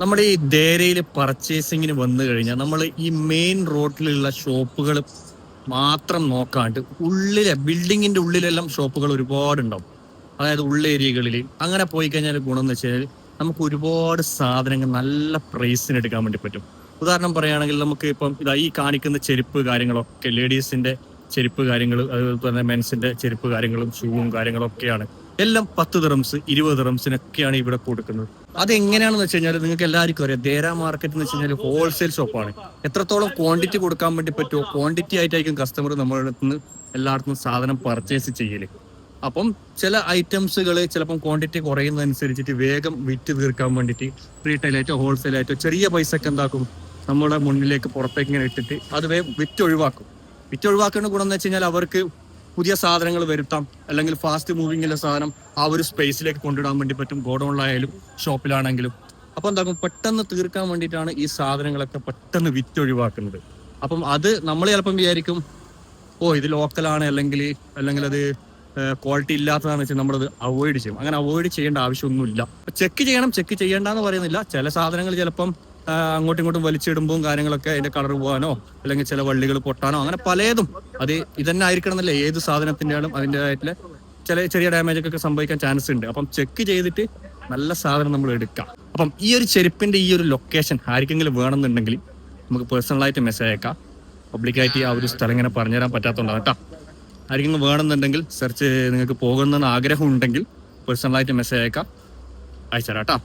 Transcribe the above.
നമ്മുടെ ഈ ദേരയിൽ പർച്ചേസിങ്ങിന് വന്നു കഴിഞ്ഞാൽ നമ്മൾ ഈ മെയിൻ റോഡിലുള്ള ഷോപ്പുകൾ മാത്രം നോക്കാണ്ട് ഉള്ളിലെ ബിൽഡിങ്ങിന്റെ ഉള്ളിലെല്ലാം ഷോപ്പുകൾ ഒരുപാടുണ്ടാവും. അതായത് ഉള്ള ഏരിയകളിൽ അങ്ങനെ പോയി കഴിഞ്ഞാൽ ഗുണം എന്ന് വെച്ചാൽ നമുക്ക് ഒരുപാട് സാധനങ്ങൾ നല്ല പ്രൈസിന് എടുക്കാൻ വേണ്ടി പറ്റും. ഉദാഹരണം പറയുകയാണെങ്കിൽ നമുക്ക് ഇപ്പം ഇതാ ഈ കാണിക്കുന്ന ചെരുപ്പ് കാര്യങ്ങളൊക്കെ ലേഡീസിന്റെ ചെരുപ്പ് കാര്യങ്ങൾ, അതുപോലെ തന്നെ മെൻസിന്റെ ചെരുപ്പ് കാര്യങ്ങളും ഷൂവും കാര്യങ്ങളൊക്കെയാണ്. എല്ലാം 10 ദിറംസ് 20 ദിറംസിനൊക്കെയാണ് ഇവിടെ കൊടുക്കുന്നത്. അതെങ്ങനെയാണെന്ന് വെച്ച് കഴിഞ്ഞാൽ നിങ്ങൾക്ക് എല്ലാവർക്കും അറിയാം, ദേര മാർക്കറ്റ് എന്ന് വെച്ച് കഴിഞ്ഞാൽ ഹോൾസെയിൽ ഷോപ്പാണ്. എത്രത്തോളം ക്വാണ്ടിറ്റി കൊടുക്കാൻ വേണ്ടി പറ്റുമോ ക്വാണ്ടിറ്റി ആയിട്ടായിരിക്കും കസ്റ്റമർ നമ്മുടെ അടുത്ത് നിന്ന് എല്ലായിടത്തും സാധനം പർച്ചേസ് ചെയ്യല്. അപ്പം ചില ഐറ്റംസുകൾ ചിലപ്പം ക്വാണ്ടിറ്റി കുറയുന്നതനുസരിച്ചിട്ട് വേഗം വിറ്റ് തീർക്കാൻ വേണ്ടിയിട്ട് റീറ്റെയിലായിട്ടോ ഹോൾസെയിലായിട്ടോ ചെറിയ പൈസക്ക് എന്താക്കും, നമ്മുടെ മുന്നിലേക്ക് പുറത്തേക്ക് ഇങ്ങനെ ഇട്ടിട്ട് അത് വേഗം വിറ്റ് ഒഴിവാക്കും. വിറ്റ് ഒഴിവാക്കേണ്ട ഗുണം എന്ന് വെച്ച് കഴിഞ്ഞാൽ അവർക്ക് പുതിയ സാധനങ്ങൾ വരുത്താം, അല്ലെങ്കിൽ ഫാസ്റ്റ് മൂവിങ്ങിലെ സാധനം ആ ഒരു സ്പേസിലേക്ക് കൊണ്ടിടാൻ വേണ്ടി പറ്റും, ഗോഡൗണിലായാലും ഷോപ്പിലാണെങ്കിലും. അപ്പൊ എന്താക്കും, പെട്ടെന്ന് തീർക്കാൻ വേണ്ടിയിട്ടാണ് ഈ സാധനങ്ങളൊക്കെ പെട്ടെന്ന് വിറ്റൊഴിവാക്കുന്നത്. അപ്പം അത് നമ്മൾ ചിലപ്പം വിചാരിക്കും, ഓ ഇത് ലോക്കലാണ്, അല്ലെങ്കിൽ അത് ക്വാളിറ്റി ഇല്ലാത്തതാണെന്ന് വെച്ചാൽ നമ്മളത് അവോയ്ഡ് ചെയ്യും. അങ്ങനെ അവോയ്ഡ് ചെയ്യേണ്ട ആവശ്യമൊന്നുമില്ല. ചെക്ക് ചെയ്യണം, ചെക്ക് ചെയ്യേണ്ടെന്ന് പറയുന്നില്ല. ചില സാധനങ്ങൾ ചിലപ്പം അങ്ങോട്ടും ഇങ്ങോട്ടും വലിച്ചിടുമ്പോൾ കാര്യങ്ങളൊക്കെ അതിന്റെ കളർ പോകാനോ അല്ലെങ്കിൽ ചില വള്ളികൾ പൊട്ടാനോ അങ്ങനെ പലതും, അത് ഇതന്നെ ആയിരിക്കണം എന്നല്ല, ഏത് സാധനത്തിൻ്റെയാലും അതിൻ്റെതായിട്ടുള്ള ചില ചെറിയ ഡാമേജ് ഒക്കെ സംഭവിക്കാൻ ചാൻസ് ഉണ്ട്. അപ്പം ചെക്ക് ചെയ്തിട്ട് നല്ല സാധനം നമ്മൾ എടുക്കാം. അപ്പം ഈ ഒരു ചെരുപ്പിന്റെ ഈ ഒരു ലൊക്കേഷൻ ആർക്കെങ്കിലും വേണമെന്നുണ്ടെങ്കിൽ നമുക്ക് പേഴ്സണലായിട്ട് മെസ്സേജ് അയക്കാം. പബ്ലിക്കായിട്ട് ആ ഒരു സ്ഥലം ഇങ്ങനെ പറഞ്ഞുതരാൻ പറ്റാത്തതുകൊണ്ടാണ് കേട്ടോ. ആർക്കെങ്കിലും വേണമെന്നുണ്ടെങ്കിൽ നിങ്ങൾക്ക് പോകുന്ന ആഗ്രഹം ഉണ്ടെങ്കിൽ പേഴ്സണലായിട്ട് മെസ്സേജ് അയക്കാം, അയച്ചുതരാം കേട്ടോ.